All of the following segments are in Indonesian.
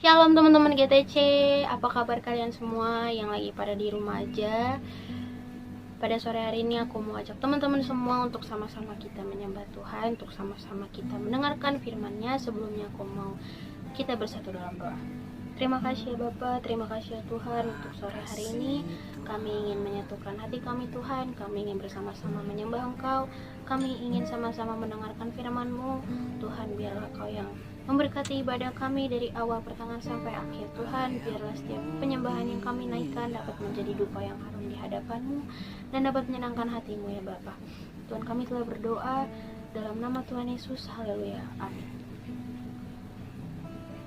Shalom teman-teman GTC, apa kabar kalian semua yang lagi pada di rumah aja? Pada sore hari ini aku mau ajak teman-teman semua untuk sama-sama kita menyembah Tuhan, untuk sama-sama kita mendengarkan firman-Nya. Sebelumnya aku mau kita bersatu dalam doa. Terima kasih ya Bapa, terima kasih ya Tuhan untuk sore hari ini. Kami ingin menyatukan hati kami Tuhan, kami ingin bersama-sama menyembah Engkau, kami ingin sama-sama mendengarkan firman-Mu. Tuhan, biarlah Kau yang memberkati ibadah kami dari awal pertengahan sampai akhir. Tuhan, biarlah setiap penyembahan yang kami naikkan dapat menjadi dupa yang harum di hadapan-Mu dan dapat menyenangkan hati-Mu ya Bapa. Tuhan, kami telah berdoa dalam nama Tuhan Yesus, haleluya, amin.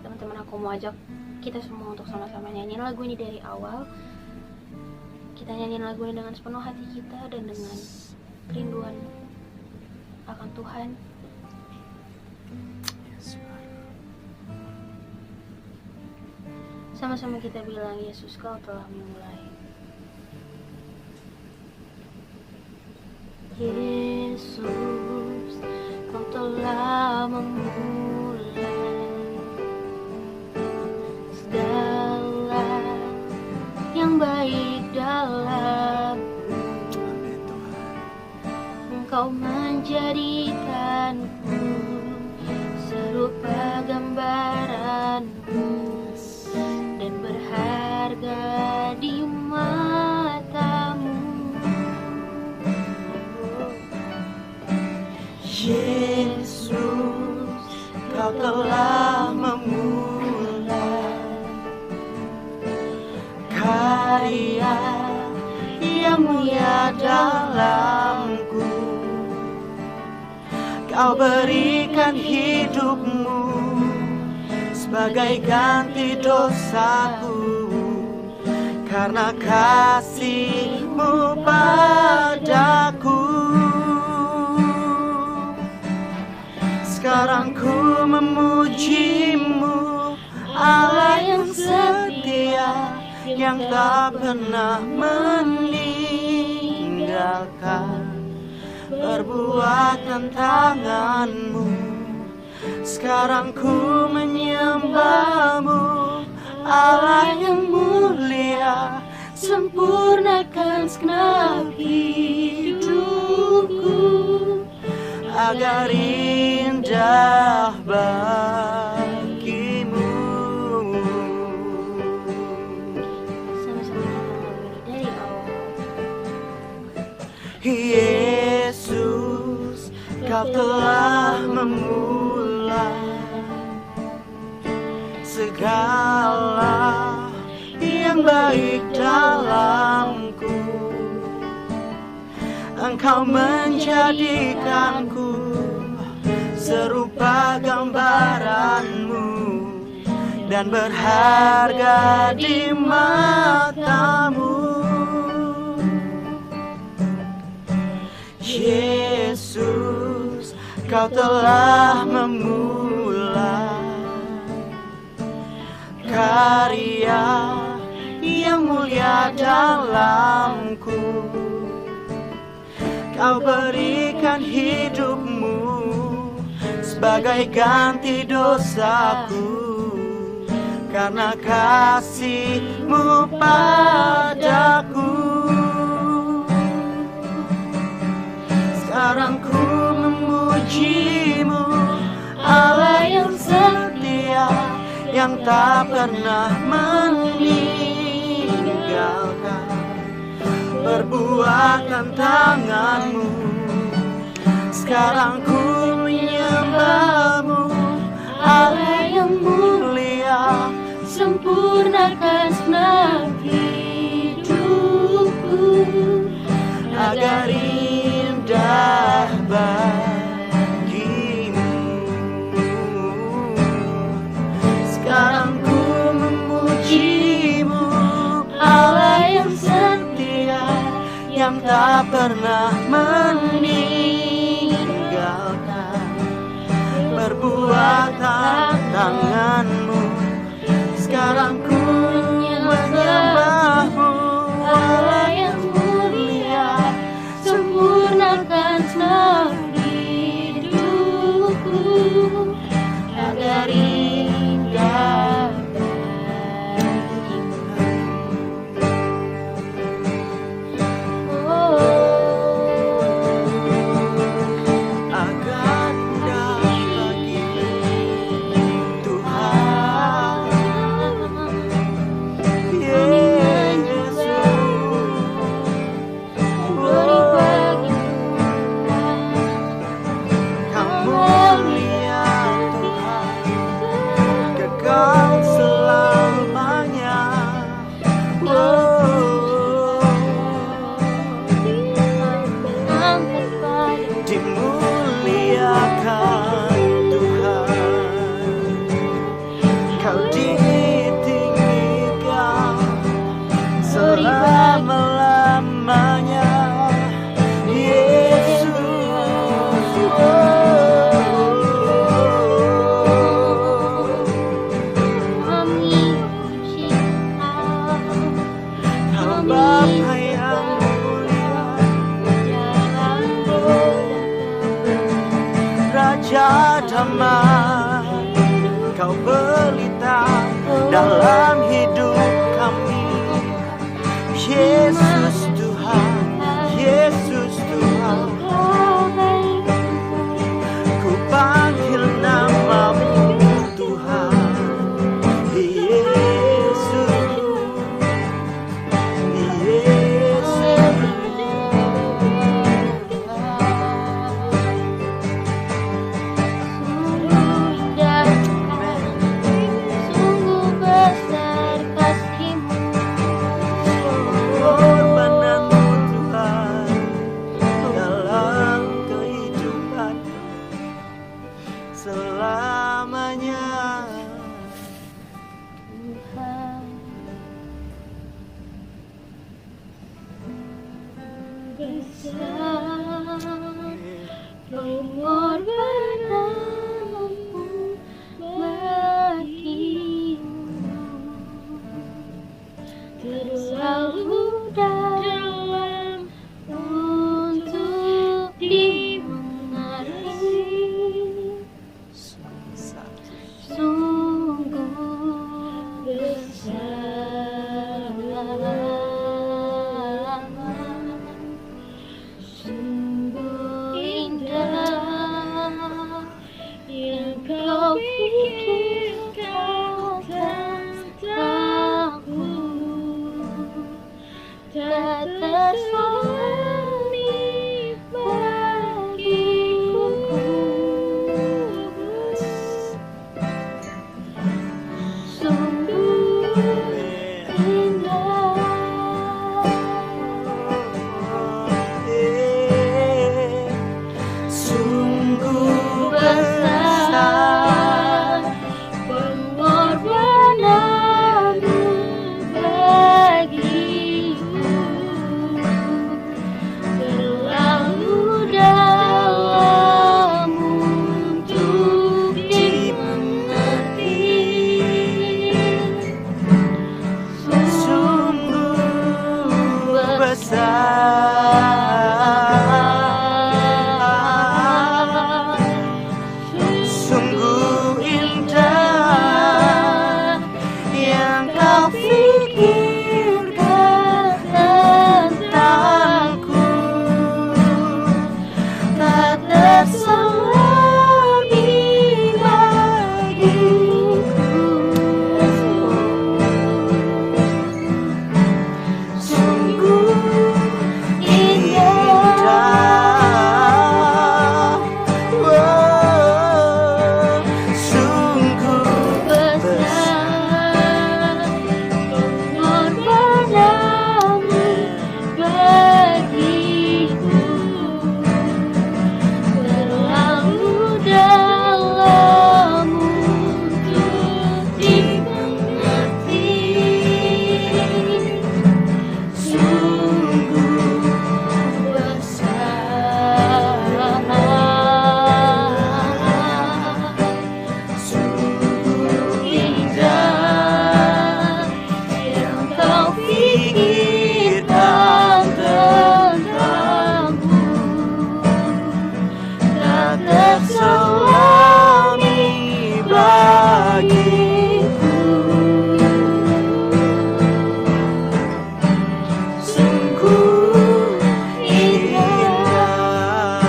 Teman-teman, aku mau ajak kita semua untuk sama-sama nyanyiin lagu ini dari awal. Kita nyanyiin lagu ini dengan sepenuh hati kita dan dengan kerinduan akan Tuhan. Sama-sama kita bilang, Yesus, Kau telah memulai. Yesus, Kau telah memulai segala yang baik dalamku. Engkau menjadikanku serupa gambaranmu dan berharga di matamu. Yesus, Kau telah memulai karya yang mulia dalamku. Kau berikan hidupmu sebagai ganti dosaku, karena kasih-Mu padaku. Sekarang ku memuji-Mu, Allah yang setia, yang tak pernah meninggalkan perbuatan tangan-Mu. Sekarang ku menyembah-Mu, Allah yang mulia, sempurnakan segenap hidupku agar indah bagi-Mu. Sama-sama dari awal. Yesus, Kau telah memulai segala yang baik dalamku. Engkau menjadikanku serupa gambaran-Mu dan berharga di matamu. Yesus, Kau telah memulai karya yang mulia dalamku. Kau berikan hidupmu sebagai ganti dosaku, karena kasih-Mu padaku. Sekarang ku memuji-Mu, Allah yang setia, yang tak pernah meninggalkan perbuatan tangan-Mu. Sekarang ku menyembah-Mu, Allah yang mulia, sempurnakan segenap hidupku agar indah bagi-Mu. Sekarang ku memuji-Mu, Allah yang setia, yang tak pernah meninggalkan perbuatan tangan-Mu. Sekarang ku menyembah-Mu, Allah yang mulia, sempurnakan segenap hidupku agar indah sukacita dalam hidup kami. Yesus Tuhan, Yesus Tuhan, ku panggil namamu Tuhan. Yesus, Yesus, sungguh besar kasih-Mu. pengorbananmu Tuhan dalam kehidupan selamanya. Pengorbananmu bagimu terlalu dalam untuk dimengerti. Sungguh besar, sungguh indah yang Kau pikirkan tentangku, tak terselami bagiku. Sungguh indah, Sungguh besar pengorbananmu bagiku, terlalu dalam untuk dimengerti. sungguh besar, sungguh indah yang Kau pikirkan tentangku, tak terselami bagiku. Sungguh indah, oh, sungguh besar Pengorbananmu bagiku, terlalu dalam untuk dimengerti. Sungguh besar, sungguh indah yang Kau pikirkan tentangku, tak terselami bagiku. sungguh Indah,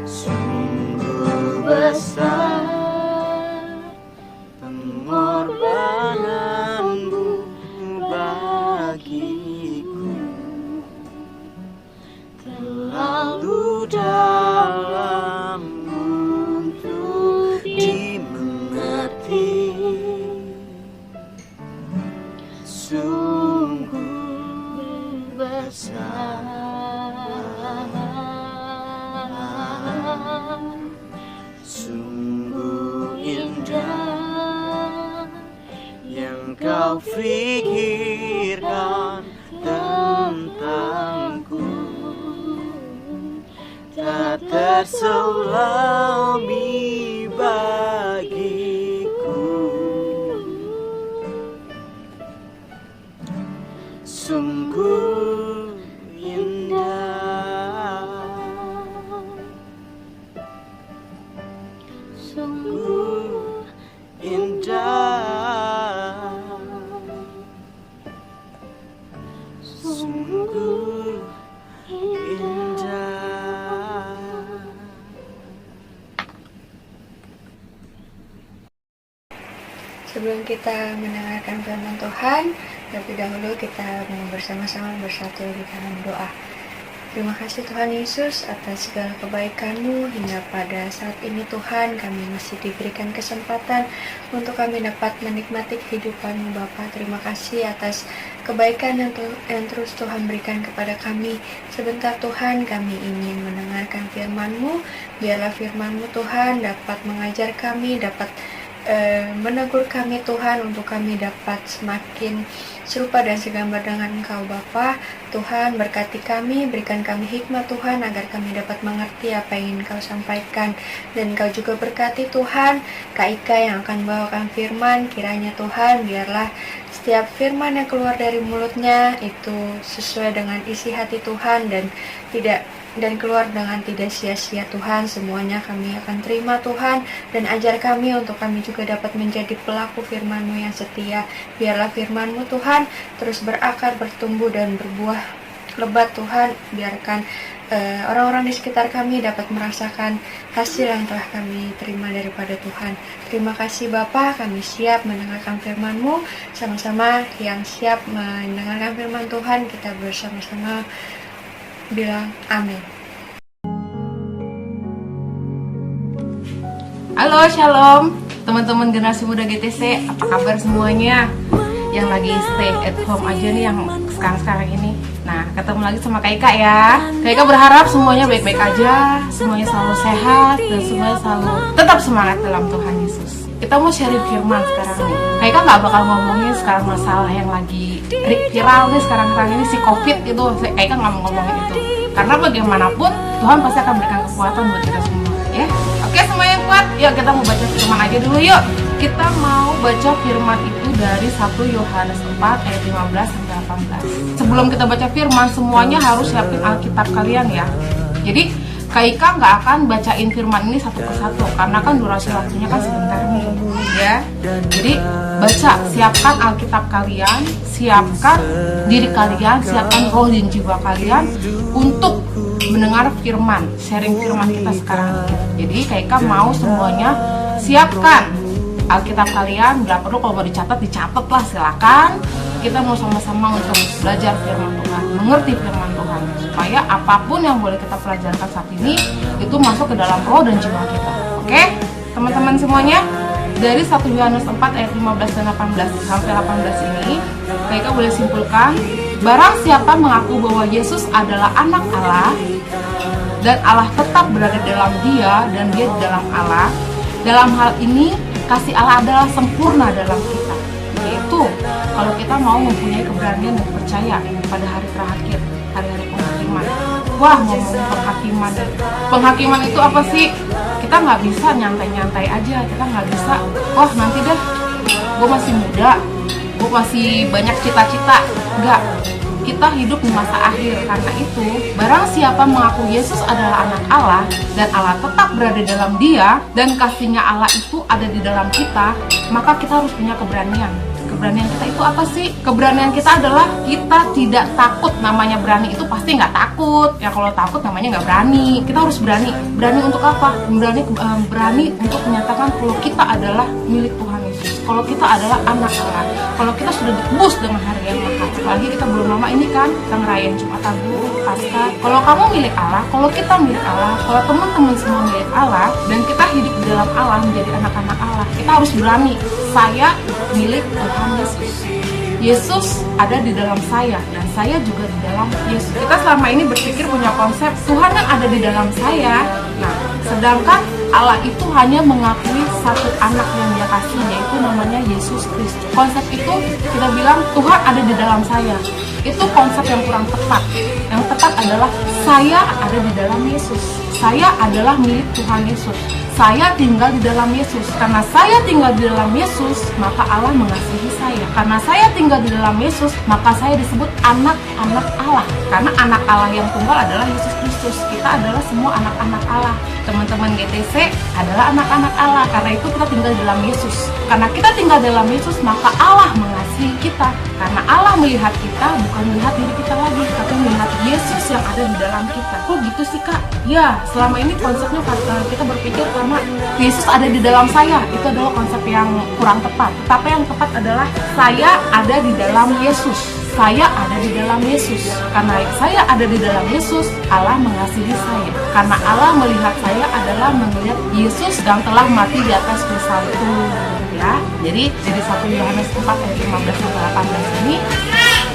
sungguh besar pengorbananmu bagiku, terlalu dalam untuk dimengerti. Sungguh besar, sungguh indah yang Kau pikirkan tentangku, tak terselami bagiku. Sungguh indah, sungguh indah, sungguh indah. Sebelum kita mendengarkan firman Tuhan, terlebih dahulu kita mau bersama-sama bersatu di dalam doa. Terima kasih Tuhan Yesus atas segala kebaikan-Mu hingga pada saat ini Tuhan kami masih diberikan kesempatan untuk kami dapat menikmati kehidupan-Mu Bapa. Terima kasih atas kebaikan yang terus Tuhan berikan kepada kami. Sebentar Tuhan kami ingin mendengarkan firman-Mu. Biarlah firman-Mu Tuhan dapat mengajar kami, dapat menegur kami Tuhan untuk kami dapat semakin serupa dan segambar dengan Engkau Bapa. Tuhan berkati kami, berikan kami hikmat Tuhan agar kami dapat mengerti apa yang ingin Kau sampaikan. Dan Kau juga berkati Tuhan Kak Ika yang akan membawakan firman. Kiranya Tuhan biarlah setiap firman yang keluar dari mulutnya itu sesuai dengan isi hati Tuhan dan keluar dengan tidak sia-sia Tuhan. Semuanya kami akan terima Tuhan, dan ajar kami untuk kami juga dapat menjadi pelaku firman-Mu yang setia. Biarlah firman-Mu Tuhan terus berakar, bertumbuh dan berbuah lebat Tuhan. Biarkan orang-orang di sekitar kami dapat merasakan hasil yang telah kami terima daripada Tuhan. Terima kasih Bapa, kami siap mendengarkan firman-Mu. Sama-sama yang siap mendengarkan firman Tuhan, kita bersama-sama bilang amin. Halo, shalom teman-teman generasi muda GTC, apa kabar semuanya? Yang lagi stay at home aja nih, yang sekarang ini. Nah, ketemu lagi sama Kak Ika ya. Kak Ika berharap semuanya baik-baik aja, semuanya selalu sehat, dan semuanya selalu tetap semangat dalam Tuhan Yesus. Kita mau sharing firman sekarang nih. Kak Ika gak bakal ngomongin sekarang masalah yang lagi viral nih sekarang ini, si COVID itu. Kak Ika gak mau ngomongin itu, karena bagaimanapun Tuhan pasti akan berikan kekuatan buat kita semua ya. Oke, semuanya kuat? Yuk kita mau baca firman aja dulu yuk. Kita mau baca firman itu dari 1 Yohanes 4 ayat 15 sampai 18. Sebelum kita baca firman, semuanya harus siapin Alkitab kalian ya. Jadi Kak Ika nggak akan bacain firman ini satu persatu karena kan durasi waktunya kan sebentar nih ya. Jadi baca, siapkan Alkitab kalian, siapkan diri kalian, siapkan roh dan jiwa kalian untuk mendengar firman, sharing firman kita sekarang. Jadi Kak Ika mau semuanya siapkan Alkitab kalian. Bila perlu kalau mau dicatat lah, silakan. Kita mau sama-sama untuk belajar firman Tuhan, mengerti firman Tuhan, supaya apapun yang boleh kita pelajarkan saat ini itu masuk ke dalam roh dan jiwa kita. Oke, teman-teman semuanya, dari 1 Yohanes 4 ayat 15 dan 18 sampai 18 ini, Kak boleh simpulkan, barang siapa mengaku bahwa Yesus adalah anak Allah dan Allah tetap berada dalam dia dan dia di dalam Allah, dalam hal ini kasih Allah adalah sempurna dalam kita. Yaitu kalau kita mau mempunyai keberanian dan percaya pada hari terakhir, hari-hari penghakiman. Wah, ngomongin penghakiman. Penghakiman itu apa sih? Kita nggak bisa nyantai-nyantai aja. Kita nggak bisa, wah nanti deh, gue masih muda, gue masih banyak cita-cita. Enggak, kita hidup di masa akhir. Karena itu, barang siapa mengaku Yesus adalah anak Allah dan Allah tetap berada dalam dia dan kasihnya Allah itu ada di dalam kita, maka kita harus punya keberanian. Keberanian kita itu apa sih? Keberanian kita adalah kita tidak takut. Namanya berani itu pasti nggak takut. Ya kalau takut namanya nggak berani. Kita harus berani. Berani untuk apa? Berani untuk menyatakan kalau kita adalah milik Tuhan Yesus. Kalau kita adalah anak Allah. Kalau kita sudah ditebus dengan harga yang mahal. Apalagi kita belum lama ini kan kita ngerayain Jumat Agung, Paskah. Kalau kamu milik Allah, kalau kita milik Allah, kalau teman-teman semua milik Allah, dan kita hidup di dalam Allah menjadi anak-anak Allah, kita harus berani. Saya milik Tuhan Yesus. Yesus ada di dalam saya dan saya juga di dalam Yesus. Kita selama ini berpikir punya konsep Tuhan kan ada di dalam saya. Nah, sedangkan Allah itu hanya mengakui satu anak yang dia kasih, yaitu namanya Yesus Kristus. Konsep itu kita bilang Tuhan ada di dalam saya. Itu konsep yang kurang tepat. Yang tepat adalah saya ada di dalam Yesus. Saya adalah milik Tuhan Yesus. saya tinggal di dalam Yesus. Karena saya tinggal di dalam Yesus, maka Allah mengasihi saya. Karena saya tinggal di dalam Yesus, maka saya disebut anak-anak Allah. Karena anak Allah yang tunggal adalah Yesus Kristus. Kita adalah semua anak-anak Allah. Teman-teman GTC adalah anak-anak Allah. Karena itu kita tinggal di dalam Yesus. Karena kita tinggal di dalam Yesus, maka Allah mengasihi kita. Karena Allah melihat kita bukan melihat diri kita lagi, tapi melihat Yesus yang ada di dalam kita. Kok gitu sih Kak? Ya, selama ini konsepnya kita berpikir karena Yesus ada di dalam saya. Itu adalah konsep yang kurang tepat. Tapi yang tepat adalah saya ada di dalam Yesus. Saya ada di dalam Yesus. Karena saya ada di dalam Yesus, Allah mengasihi saya. Karena Allah melihat saya adalah melihat Yesus yang telah mati di atas kayu salib. Ya, jadi 1 Yohanes 4 ayat 15 sampai 18 ini,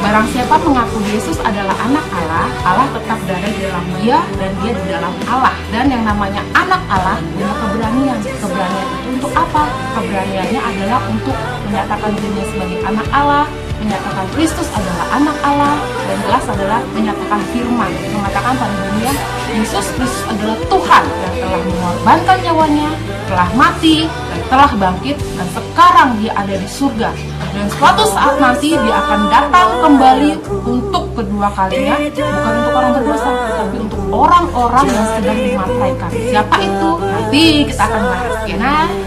barang siapa mengaku Yesus adalah anak Allah, Allah tetap berada di dalam dia dan dia di dalam Allah. Dan yang namanya anak Allah punya keberanian. Keberanian itu untuk apa? Keberaniannya adalah untuk menyatakan dirinya sebagai anak Allah, menyatakan Kristus adalah anak Allah, dan jelas adalah menyatakan firman, mengatakan pada dunia Yesus Kristus adalah Tuhan yang telah mengorbankan nyawanya, telah mati, dan telah bangkit, dan sekarang dia ada di surga. Dan suatu saat nanti dia akan datang kembali untuk kedua kalinya, bukan untuk orang berdosa, tetapi untuk orang-orang yang sedang dimateraikan. Siapa itu? Nanti kita akan bahas.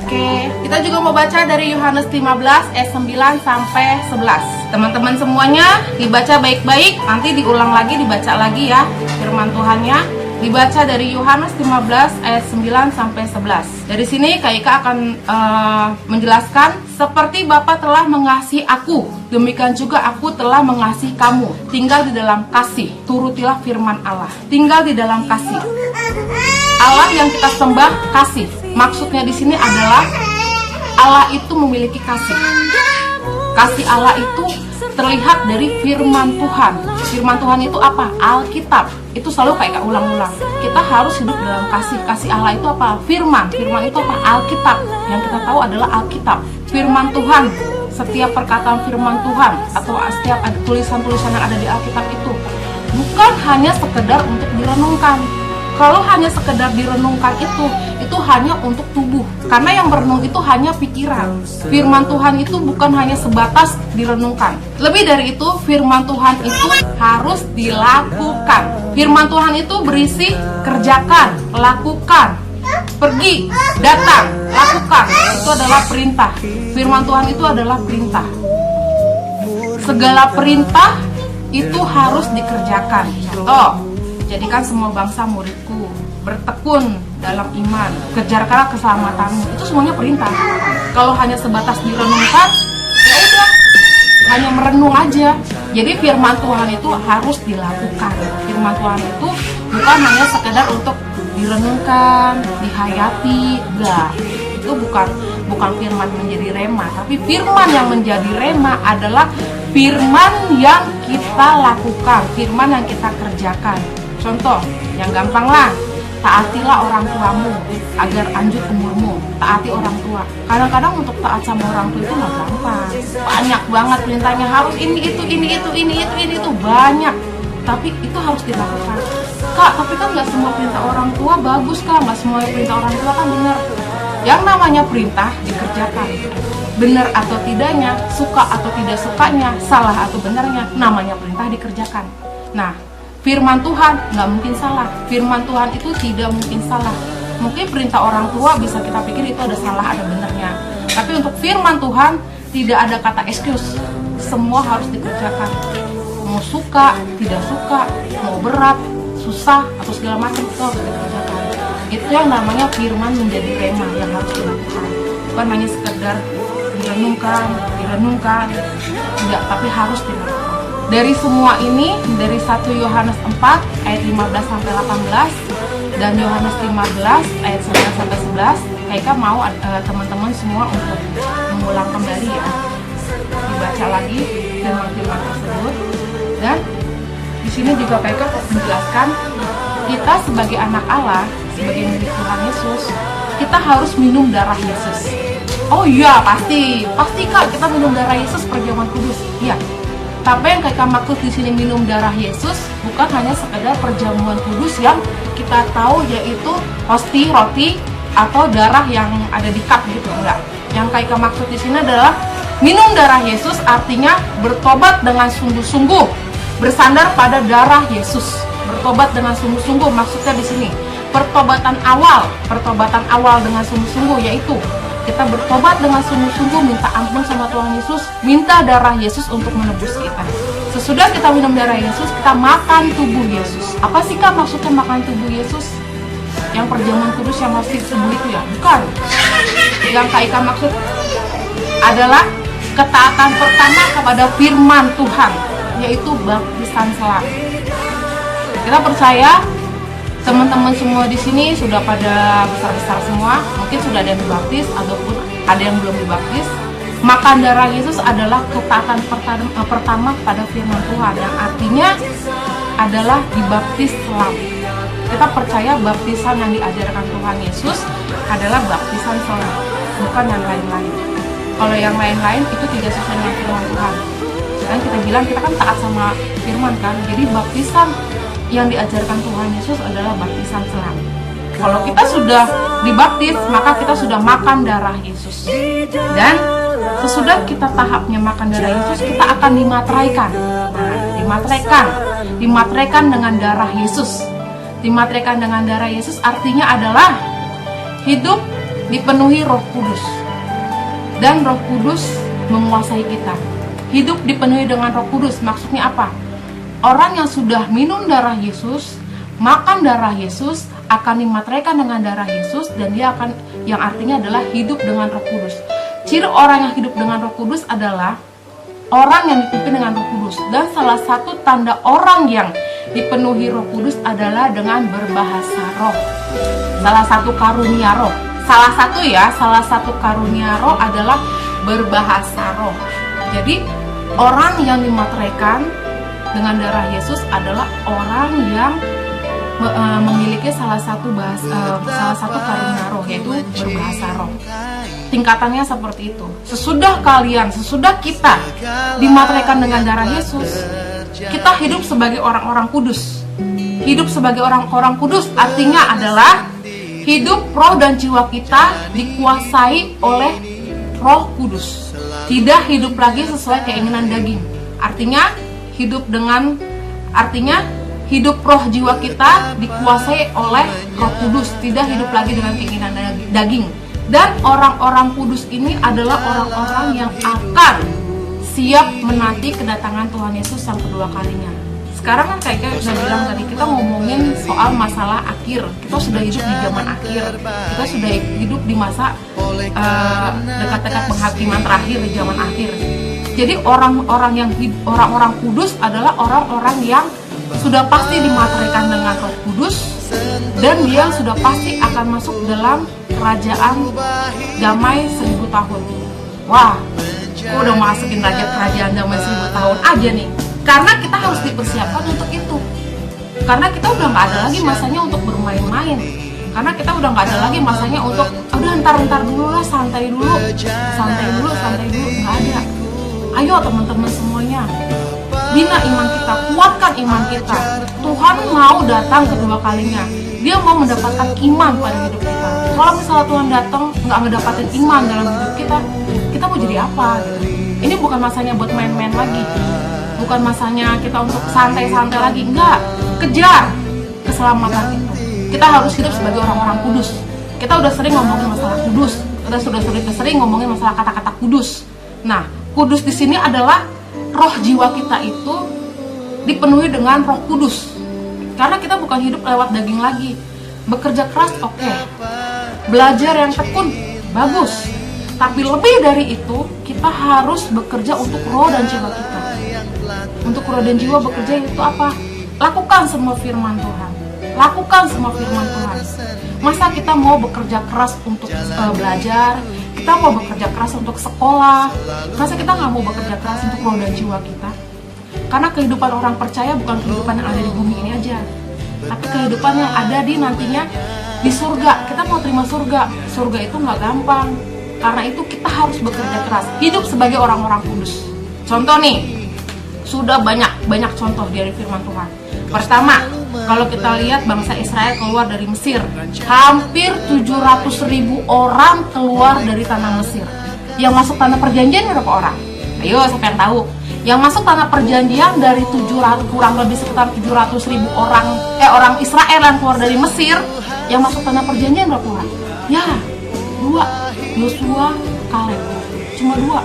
Oke. Kita juga mau baca dari Yohanes 15 ayat 9 sampai 11. Teman-teman semuanya dibaca baik-baik, nanti diulang lagi, dibaca lagi ya firman Tuhannya. Dibaca dari Yohanes 15 ayat 9 sampai 11. Dari sini Kak Ika akan menjelaskan, seperti Bapa telah mengasihi aku, demikian juga aku telah mengasihi kamu. Tinggal di dalam kasih, turutilah firman Allah. Tinggal di dalam kasih. Allah yang kita sembah kasih. Maksudnya di sini adalah Allah itu memiliki kasih. Kasih Allah itu terlihat dari firman Tuhan. Firman Tuhan itu apa? Alkitab. Itu selalu kayak ulang-ulang. Kita harus hidup dalam kasih. Kasih Allah itu apa? Firman. Firman itu apa? Alkitab. Yang kita tahu adalah Alkitab. Firman Tuhan. Setiap perkataan firman Tuhan atau setiap tulisan-tulisan yang ada di Alkitab itu bukan hanya sekedar untuk direnungkan. Kalau hanya sekedar direnungkan itu hanya untuk tubuh. Karena yang merenung itu hanya pikiran. Firman Tuhan itu bukan hanya sebatas direnungkan. Lebih dari itu, firman Tuhan itu harus dilakukan. Firman Tuhan itu berisi kerjakan, lakukan, pergi, datang, lakukan. Itu adalah perintah. Firman Tuhan itu adalah perintah. Segala perintah itu harus dikerjakan. Contoh, jadikan semua bangsa muridku, bertekun dalam iman, kejarkanlah keselamatanmu. Itu semuanya perintah. Kalau hanya sebatas direnungkan, ya udah, hanya merenung aja. Jadi firman Tuhan itu harus dilakukan. Firman Tuhan itu bukan hanya sekedar untuk direnungkan, dihayati, enggak. Itu bukan firman menjadi rema, tapi firman yang menjadi rema adalah firman yang kita lakukan, firman yang kita kerjakan. Contoh, yang gampang lah, taatilah orang tuamu agar lanjut umurmu. Taati orang tua. Kadang-kadang untuk taat sama orang tua itu nggak gampang. Banyak banget perintahnya, harus ini itu banyak. Tapi itu harus dilakukan. Kak, tapi kan nggak semua perintah orang tua bagus Kak. Nggak semua perintah orang tua kan benar. Yang namanya perintah dikerjakan. Benar atau tidaknya, suka atau tidak sukanya, salah atau benarnya, namanya perintah dikerjakan. Nah, firman Tuhan nggak mungkin salah. Firman Tuhan itu tidak mungkin salah. Mungkin perintah orang tua bisa kita pikir itu ada salah, ada benarnya. Tapi untuk firman Tuhan tidak ada kata excuse. Semua harus dikerjakan. Mau suka, tidak suka, mau berat, susah, atau segala macam itu harus dikerjakan. Itu yang namanya firman menjadi rema yang harus dilakukan. Bukan hanya sekedar direnungkan, enggak, tapi harus dilakukan. Dari semua ini, dari 1 Yohanes 4 ayat 15 sampai 18 dan Yohanes 15 ayat 9 sampai 11, Kaika mau teman-teman semua untuk mengulang kembali ya. Dibaca lagi firman-firman tersebut. Dan di sini juga Kaika menjelaskan kita sebagai anak Allah, sebagai milik Tuhan Yesus, kita harus minum darah Yesus. Oh iya, pasti Kak, kita minum darah Yesus perjamuan kudus. Iya. Tapi yang Kaika maksud di sini minum darah Yesus bukan hanya sekedar perjamuan kudus yang kita tahu yaitu hosti, roti, atau darah yang ada di cup gitu, enggak. Yang Kak Ika maksud di sini adalah minum darah Yesus artinya bertobat dengan sungguh-sungguh, bersandar pada darah Yesus. Bertobat dengan sungguh-sungguh maksudnya di sini pertobatan awal dengan sungguh-sungguh, yaitu kita bertobat dengan sungguh-sungguh, minta ampun sama Tuhan Yesus, minta darah Yesus untuk menebus kita. Sesudah kita minum darah Yesus, kita makan tubuh Yesus. Apa sih Kak maksudnya makan tubuh Yesus? Yang perjamuan kudus yang masih tubuh itu ya? Bukan. Yang Kak Ika maksud adalah ketaatan pertama kepada firman Tuhan, yaitu baptisan selam. Kita percaya teman-teman semua di sini sudah pada besar-besar semua, mungkin sudah ada yang dibaptis ataupun ada yang belum dibaptis. Makan darah Yesus adalah ketaatan pertama pada firman Tuhan, yang artinya adalah dibaptis selam. Kita percaya baptisan yang diajarkan Tuhan Yesus adalah baptisan selam, bukan yang lain-lain. Kalau yang lain-lain itu tidak sesuai dengan firman Tuhan. Kan kita bilang kita kan taat sama firman kan, jadi baptisan yang diajarkan Tuhan Yesus adalah baptisan selam. Kalau kita sudah dibaptis, maka kita sudah makan darah Yesus. Dan sesudah kita tahapnya makan darah Yesus, kita akan dimateraikan. Nah, dimateraikan dengan darah Yesus. Dimateraikan dengan darah Yesus artinya adalah hidup dipenuhi Roh Kudus. Dan Roh Kudus menguasai kita. Hidup dipenuhi dengan Roh Kudus, maksudnya apa? Orang yang sudah minum darah Yesus, makan darah Yesus, akan dimateraikan dengan darah Yesus, dan dia akan, yang artinya adalah hidup dengan Roh Kudus. Ciri orang yang hidup dengan Roh Kudus adalah orang yang dipimpin dengan Roh Kudus. Dan salah satu tanda orang yang dipenuhi Roh Kudus adalah dengan berbahasa roh. Salah satu karunia roh. Salah satu karunia roh adalah berbahasa roh. Jadi orang yang dimateraikan dengan darah Yesus adalah orang yang memiliki salah satu karunia roh, yaitu berbahasa roh. Tingkatannya seperti itu. Sesudah kita dimateraikan dengan darah Yesus, kita hidup sebagai orang-orang kudus. Hidup sebagai orang-orang kudus artinya adalah hidup roh dan jiwa kita dikuasai oleh Roh Kudus. Tidak hidup lagi sesuai keinginan daging. Artinya hidup roh jiwa kita dikuasai oleh Roh Kudus, tidak hidup lagi dengan keinginan daging. Dan orang-orang kudus ini adalah orang-orang yang akan siap menanti kedatangan Tuhan Yesus yang kedua kalinya. Sekarang kan kayak udah bilang tadi, kita ngomongin soal masalah akhir. Kita sudah hidup di zaman akhir. Kita sudah hidup di masa dekat-dekat penghakiman terakhir, di zaman akhir. Jadi orang-orang kudus adalah orang-orang yang sudah pasti dimateraikan dengan Roh Kudus, dan dia sudah pasti akan masuk dalam kerajaan damai 1000 tahun. Wah, aku udah masukin kerajaan damai 1000 tahun aja nih. Karena kita harus dipersiapkan untuk itu. Karena kita udah gak ada lagi masanya untuk bermain-main. Karena kita udah gak ada lagi masanya untuk udah ntar dulu lah, santai dulu, gak ada. Ayo teman-teman semuanya, bina iman kita, kuatkan iman kita. Tuhan mau datang kedua kalinya. Dia mau mendapatkan iman pada hidup kita. Kalau misalnya Tuhan datang nggak ngedapatin iman dalam hidup kita, kita mau jadi apa? Gitu. Ini bukan masanya buat main-main lagi, bukan masanya kita untuk santai-santai lagi. Enggak, kejar keselamatan itu. Kita harus hidup sebagai orang-orang kudus. Kita udah sering ngomongin masalah kudus, sudah sering ngomongin masalah kata-kata kudus. Nah, kudus di sini adalah roh jiwa kita itu dipenuhi dengan Roh Kudus. Karena kita bukan hidup lewat daging lagi. Bekerja keras oke. Belajar yang tekun bagus. Tapi lebih dari itu, kita harus bekerja untuk roh dan jiwa kita. Untuk roh dan jiwa bekerja itu apa? Lakukan semua firman Tuhan. Lakukan semua firman Tuhan. Masa kita mau bekerja keras untuk belajar, kita mau bekerja keras untuk sekolah, masa kita nggak mau bekerja keras untuk roh dan jiwa kita? Karena kehidupan orang percaya bukan kehidupan yang ada di bumi ini aja, tapi kehidupan yang ada di nantinya di surga. Kita mau terima surga. Surga itu nggak gampang. Karena itu kita harus bekerja keras, hidup sebagai orang-orang kudus. Contoh nih, sudah banyak contoh dari firman Tuhan. Pertama, Kalau kita lihat bangsa Israel keluar dari Mesir, hampir 700.000 orang keluar dari tanah Mesir. Yang masuk tanah perjanjian berapa orang? Ayo, siapa yang tahu? Yang masuk tanah perjanjian dari 700, kurang lebih sekitar 700.000 orang Israel yang keluar dari Mesir. Yang masuk tanah perjanjian berapa orang? Ya, 2, Yosua, Kaleb. Cuma 2.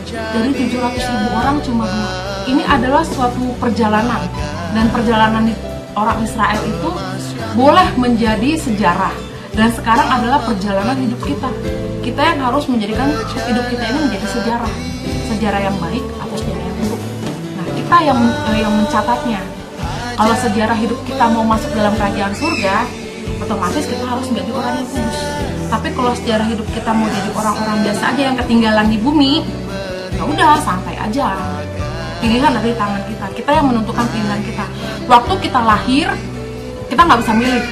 Dari 700.000 orang cuma 2. Ini adalah suatu perjalanan, dan perjalanan orang Israel itu boleh menjadi sejarah, dan sekarang adalah perjalanan hidup kita. Kita yang harus menjadikan hidup kita ini menjadi sejarah yang baik atau sejarah yang buruk. Nah, kita yang mencatatnya. Kalau sejarah hidup kita mau masuk dalam kerajaan surga, otomatis kita harus menjadi orang yang kudus. Tapi kalau sejarah hidup kita mau jadi orang-orang biasa aja yang ketinggalan di bumi, ya udah, santai aja. Pilihan ada di tangan kita. Kita yang menentukan pilihan kita. Waktu kita lahir, kita nggak bisa milih.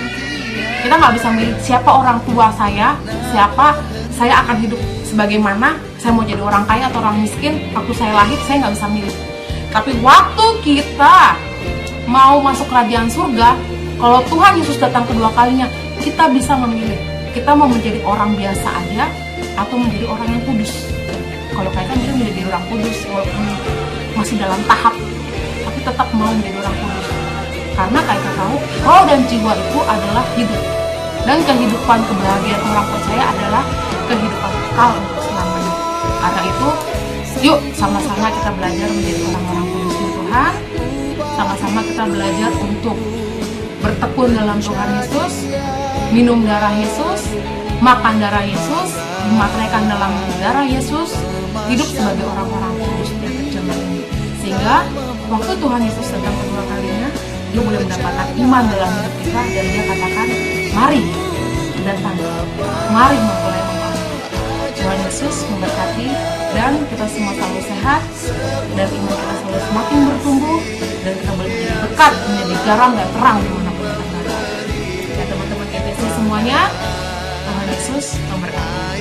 Kita nggak bisa milih siapa orang tua saya, siapa saya akan hidup sebagaimana, saya mau jadi orang kaya atau orang miskin. Waktu saya lahir, saya nggak bisa milih. Tapi waktu kita mau masuk kerajaan surga, kalau Tuhan Yesus datang kedua kalinya, kita bisa memilih. Kita mau menjadi orang biasa aja atau menjadi orang yang kudus. Kalau kayak kan dia menjadi orang kudus walaupun masih dalam tahap, tapi tetap mau menjadi orang kudus. Karena kayak kita tahu, roh dan jiwa itu adalah hidup. Dan kehidupan kebahagiaan orang percaya adalah kehidupan kekal untuk selamanya. Karena itu, yuk sama-sama kita belajar menjadi orang-orang kudus di Tuhan. Sama-sama kita belajar untuk bertekun dalam Tuhan Yesus, minum darah Yesus, makan darah Yesus, dimateraikan dalam darah Yesus, hidup sebagai orang-orang kudus di akhir zaman ini. Sehingga waktu Tuhan Yesus datang kedua kalinya, dia boleh mendapatkan iman dalam hidup kita, dan dia katakan, mari datang, mari memulai membangun. Tuhan Yesus memberkati, dan kita semua selalu sehat, dan iman kita selalu semakin bertumbuh, dan kita boleh menjadi dekat, menjadi garam dan terang dimanapun kita berada. Ya teman-teman GTC semuanya, Tuhan Yesus memberkati.